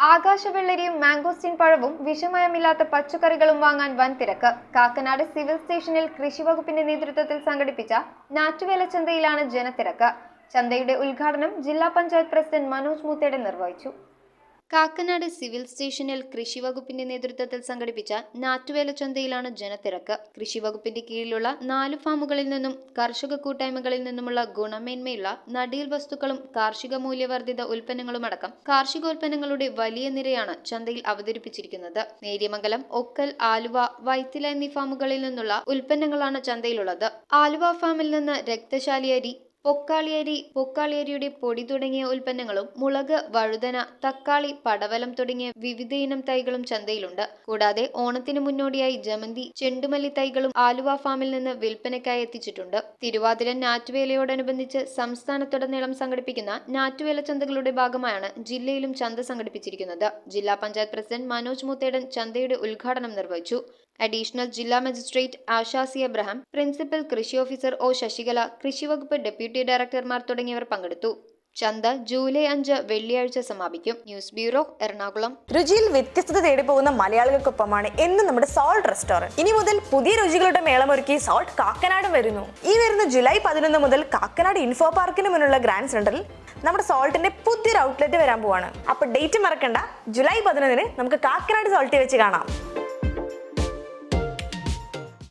ആകാശവെള്ളരിയും mangosteen പഴവും വിഷമയമില്ലാത്ത പച്ചക്കറികളും വാങ്ങാൻ വൻ തിരക്ക്. കാക്കനാട് സിവിൽ സ്റ്റേഷനിൽ കൃഷിവകുപ്പിന്റെ നേതൃത്വത്തിൽ സംഘടിപ്പിച്ച ഞാറ്റുവേല ചന്തയിലാണ് ജനത്തിരക്ക്. ചന്തയുടെ ഉദ്ഘാടനം ജില്ലാ പഞ്ചായത്ത് പ്രസിഡന്റ് മനോജ് മൂത്തേടൻ നിർവഹിച്ചു. കാക്കനാട് സിവിൽ സ്റ്റേഷനിൽ കൃഷിവകുപ്പിന്റെ നേതൃത്വത്തിൽ സംഘടിപ്പിച്ച ഞാറ്റുവേല ചന്തയിലാണ് ജനത്തിരക്ക്. കൃഷിവകുപ്പിന്റെ കീഴിലുള്ള 4 ഫാമുകളിൽ നിന്നും കർഷക കൂട്ടായ്മകളിൽ നിന്നുമുള്ള ഗുണമേന്മയുള്ള നടീൽ വസ്തുക്കളും കാർഷിക മൂല്യവർദ്ധിത ഉൽപ്പന്നങ്ങളുമടക്കം കാർഷികോൽപ്പന്നങ്ങളുടെ വലിയ നിരയാണ് ചന്തയിൽ അവതരിപ്പിച്ചിരിക്കുന്നത്. നേര്യമംഗലം, ഒക്കൽ, ആലുവ, വൈത്തില എന്നീ ഫാമുകളിൽ നിന്നുള്ള ഉൽപ്പന്നങ്ങളാണ് ചന്തയിലുള്ളത്. ആലുവ ഫാമിൽ നിന്ന് രക്തശാലി അരി, പൊക്കാളിയരിയുടെ പൊടി തുടങ്ങിയ ഉൽപ്പന്നങ്ങളും മുളക്, വഴുതന, തക്കാളി, പടവലം തുടങ്ങിയ വിവിധ ഇനം തൈകളും ചന്തയിലുണ്ട്. കൂടാതെ ഓണത്തിന് മുന്നോടിയായി ജമന്തി, ചെണ്ടുമല്ലി തൈകളും ആലുവ ഫാമിൽ നിന്ന് വിൽപ്പനയ്ക്കായി എത്തിച്ചിട്ടുണ്ട്. തിരുവാതിര ഞാറ്റുവേലയോടനുബന്ധിച്ച് സംസ്ഥാനത്തുടനീളം സംഘടിപ്പിക്കുന്ന ഞാറ്റുവേല ചന്തകളുടെ ഭാഗമായാണ് ജില്ലയിലും ചന്ത സംഘടിപ്പിച്ചിരിക്കുന്നത്. ജില്ലാ പഞ്ചായത്ത് പ്രസിഡന്റ് മനോജ് മൂത്തേടൻ ചന്തയുടെ ഉദ്ഘാടനം നിർവഹിച്ചു. അഡീഷണൽ ജില്ലാ മജിസ്ട്രേറ്റ് ആശാസി അബ്രഹാം, പ്രിൻസിപ്പൽ കൃഷി ഓഫീസർ ഒ ശശികല, കൃഷിവകുപ്പ് ഡെപ്യൂട്ടി ഡയറക്ടർമാർ തുടങ്ങിയവർ പങ്കെടുത്തു. ചന്ത ജൂലൈ 5 വെള്ളിയാഴ്ച സമാപിക്കും. News bureau, Ernakulam. രുചിയിൽ വ്യത്യസ്തത തേടി പോകുന്ന മലയാളികൾക്കൊപ്പമാണ് എന്നും നമ്മുടെ സോൾട്ട് റെസ്റ്റോറന്റ്. ഇനി മുതൽ പുതിയ രുചികളുടെ മേളമൊരുക്കി സോൾട്ട് കാക്കനാടും വരുന്നു. ഈ വരുന്ന ജൂലൈ 11 മുതൽ കാക്കനാട് ഇൻഫോ പാർക്കിന് മുന്നിലുള്ള ഗ്രാൻഡ് സെന്ററിൽ നമ്മുടെ സോൾട്ടിന്റെ പുതിയൊരു ഔട്ട്ലെറ്റ് വരാൻ പോവാണ്. അപ്പൊ ഡേറ്റ് മറക്കണ്ട, ജൂലൈ 11 നമുക്ക് കാക്കനാട് സോൾട്ടിൽ വെച്ച് കാണാം.